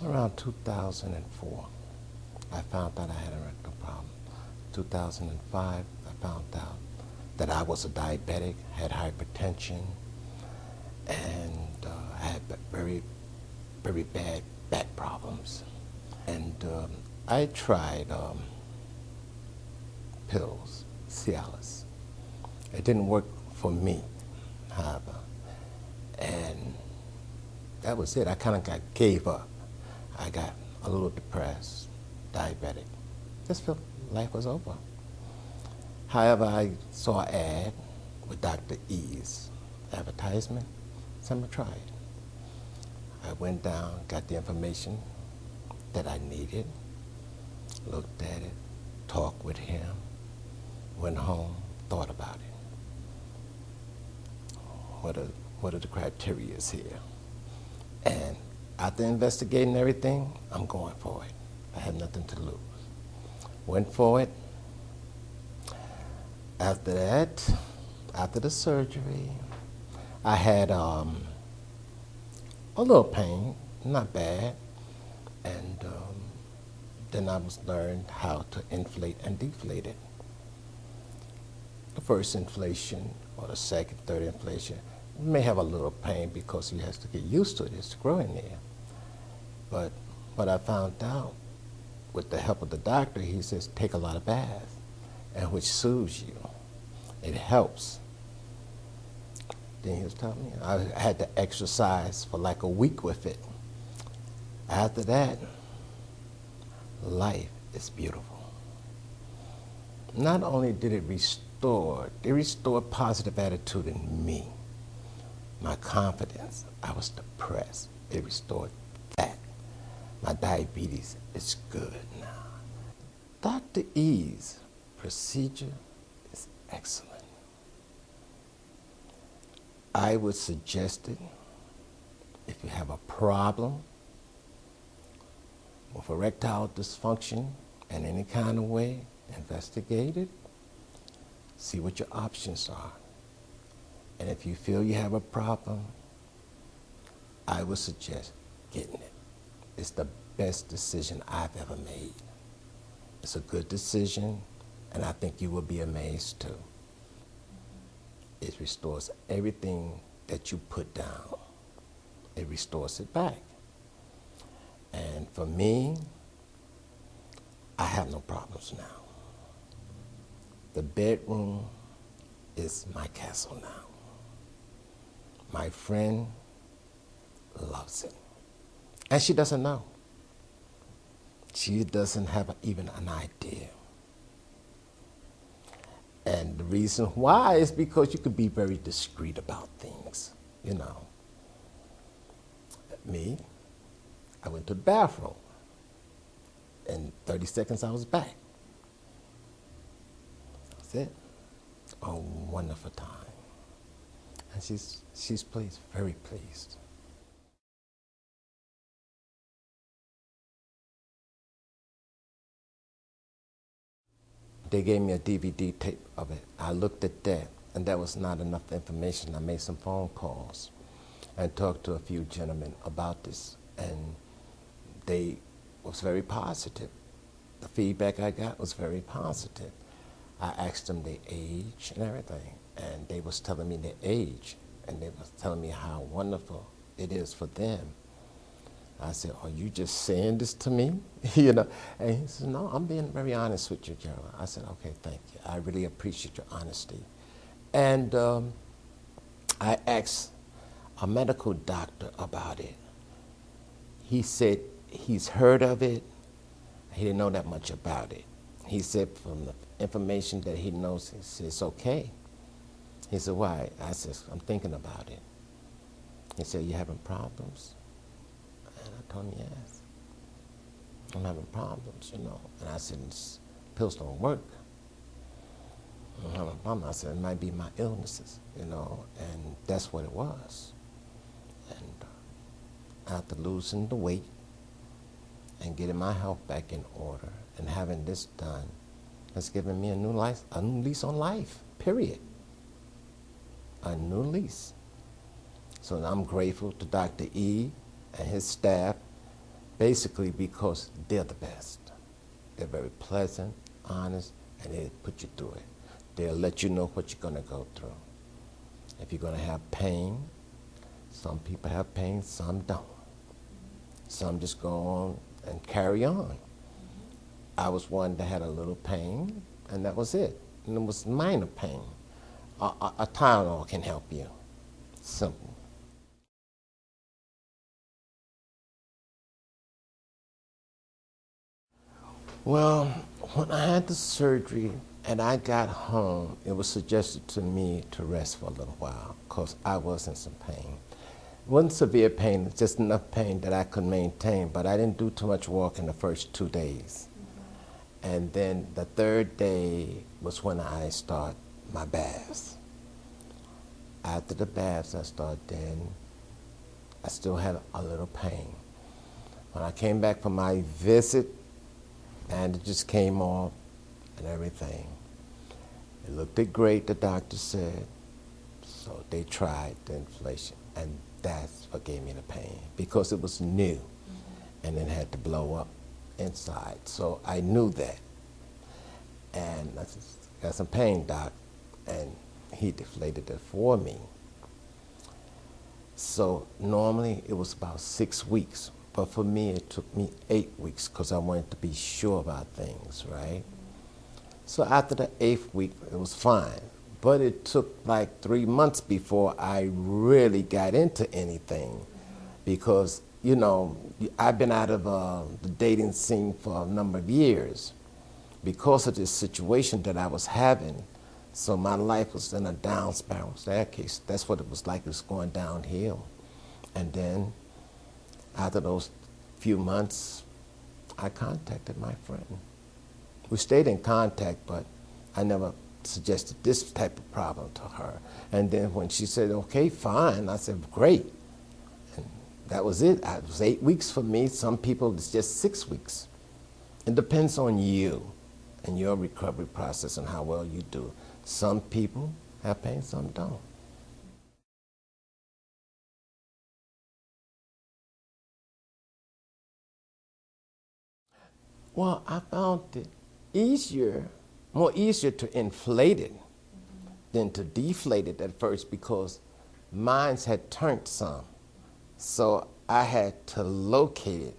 Around 2004, I found out I had a rectal problem. 2005, I found out that I was a diabetic, had hypertension, and I had very, very bad back problems. And I tried pills, Cialis. It didn't work for me, however. And that was it. I kind of gave up. I got a little depressed, diabetic. Just felt life was over. However, I saw an ad with Dr. Eid's advertisement, so I'm gonna try it. I went down, got the information that I needed, looked at it, talked with him, went home, thought about it. What are the criteria here? And after investigating everything, I'm going for it. I had nothing to lose. Went for it. After that, after the surgery, I had a little pain, not bad, and then I learned how to inflate and deflate it. The first inflation or the second, third inflation, you may have a little pain because you have to get used to it. It's growing there. But what I found out, with the help of the doctor, he says take a lot of baths, and which soothes you. It helps. Then he was telling me I had to exercise for like a week with it. After that, life is beautiful. Not only did it restored positive attitude in me, my confidence. I was depressed. It restored that. My diabetes is good now. Dr. Eid's procedure is excellent. I would suggest it if you have a problem with erectile dysfunction in any kind of way, investigate it, see what your options are. And if you feel you have a problem, I would suggest getting it. It's the best decision I've ever made. It's a good decision, and I think you will be amazed too. It restores everything that you put down. It restores it back. And for me, I have no problems now. The bedroom is my castle now. My friend loves it. And she doesn't know. She doesn't have even an idea. And the reason why is because you could be very discreet about things, you know. Me, I went to the bathroom. In 30 seconds, I was back. That's it. A wonderful time. And she's pleased, very pleased. They gave me a DVD tape of it. I looked at that, and that was not enough information. I made some phone calls and talked to a few gentlemen about this, and they was very positive. The feedback I got was very positive. I asked them their age and everything, and they was telling me their age, and they was telling me how wonderful it is for them. I said, are you just saying this to me? You know, and he said, no, I'm being very honest with you, Gerald. I said, okay, thank you. I really appreciate your honesty. And I asked a medical doctor about it. He said he's heard of it. He didn't know that much about it. He said from the information that he knows, he said, it's okay. He said, why? I said, I'm thinking about it. He said, you having problems? And I told him, yes. I'm having problems, you know. And I said, pills don't work. I'm having a problem. I said, it might be my illnesses, you know, and that's what it was. And after losing the weight and getting my health back in order and having this done, it's given me a new lease on life, period. A new lease. So I'm grateful to Dr. Eid and his staff. basically because they're the best. They're very pleasant, honest, and they put you through it. They'll let you know what you're going to go through. If you're going to have pain, some people have pain, some don't. Some just go on and carry on. I was one that had a little pain, and that was it. And it was minor pain. A Tylenol can help you. Simple. Well, when I had the surgery and I got home, it was suggested to me to rest for a little while because I was in some pain. It wasn't severe pain, it's just enough pain that I could maintain, but I didn't do too much walking the first 2 days. And then the third day was when I started my baths. After the baths, I still had a little pain. When I came back from my visit, and it just came off and everything. It looked great, the doctor said. So they tried the inflation, and that's what gave me the pain because it was new and it had to blow up inside. So I knew that. And I said, got some pain, doc, and he deflated it for me. So normally it was about 6 weeks. But for me, it took me 8 weeks because I wanted to be sure about things, right? So after the 8th week, it was fine. But it took like 3 months before I really got into anything because, you know, I've been out of the dating scene for a number of years because of this situation that I was having. So my life was in a down spiral staircase. That's what it was like. It was going downhill. And then after those few months, I contacted my friend. We stayed in contact, but I never suggested this type of problem to her. And then when she said, okay, fine, I said, great. And that was it. It was 8 weeks for me. Some people, it's just 6 weeks. It depends on you and your recovery process and how well you do. Some people have pain, some don't. Well, I found it more easier to inflate it than to deflate it at first because mine had turned some. So I had to locate it,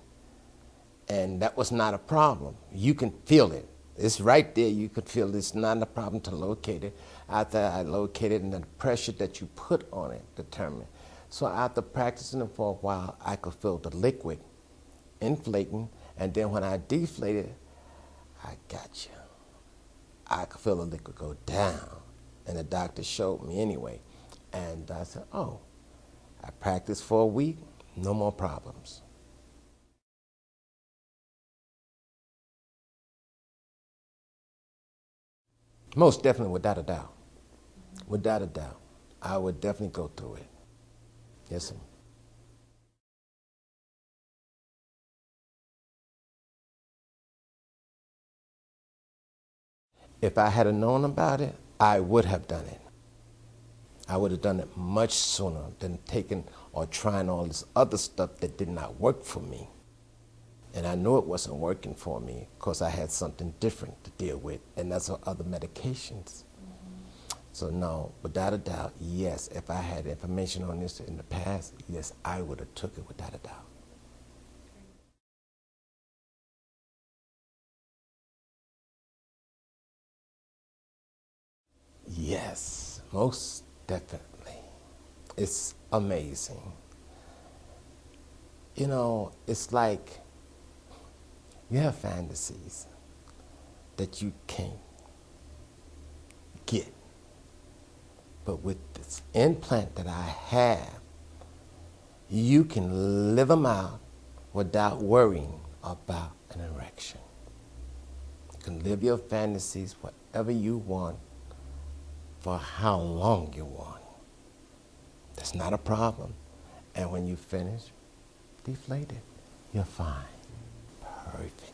and that was not a problem. You can feel it. It's right there. You could feel it. It's not a problem to locate it. After I located it, and the pressure that you put on it determined. So after practicing it for a while, I could feel the liquid inflating. And then when I deflated, I got you. I could feel the liquid go down. And the doctor showed me anyway. And I said, oh, I practiced for a week, no more problems. Most definitely, without a doubt. Without a doubt. I would definitely go through it. Yes, sir. If I had known about it, I would have done it. I would have done it much sooner than taking or trying all this other stuff that did not work for me. And I knew it wasn't working for me because I had something different to deal with, and that's other medications. So no, without a doubt, yes, if I had information on this in the past, yes, I would have took it without a doubt. Yes, most definitely. It's amazing. You know, it's like you have fantasies that you can't get. But with this implant that I have, you can live them out without worrying about an erection. You can live your fantasies whatever you want for how long you want. That's not a problem. And when you finish, deflate it. You're fine. Perfect.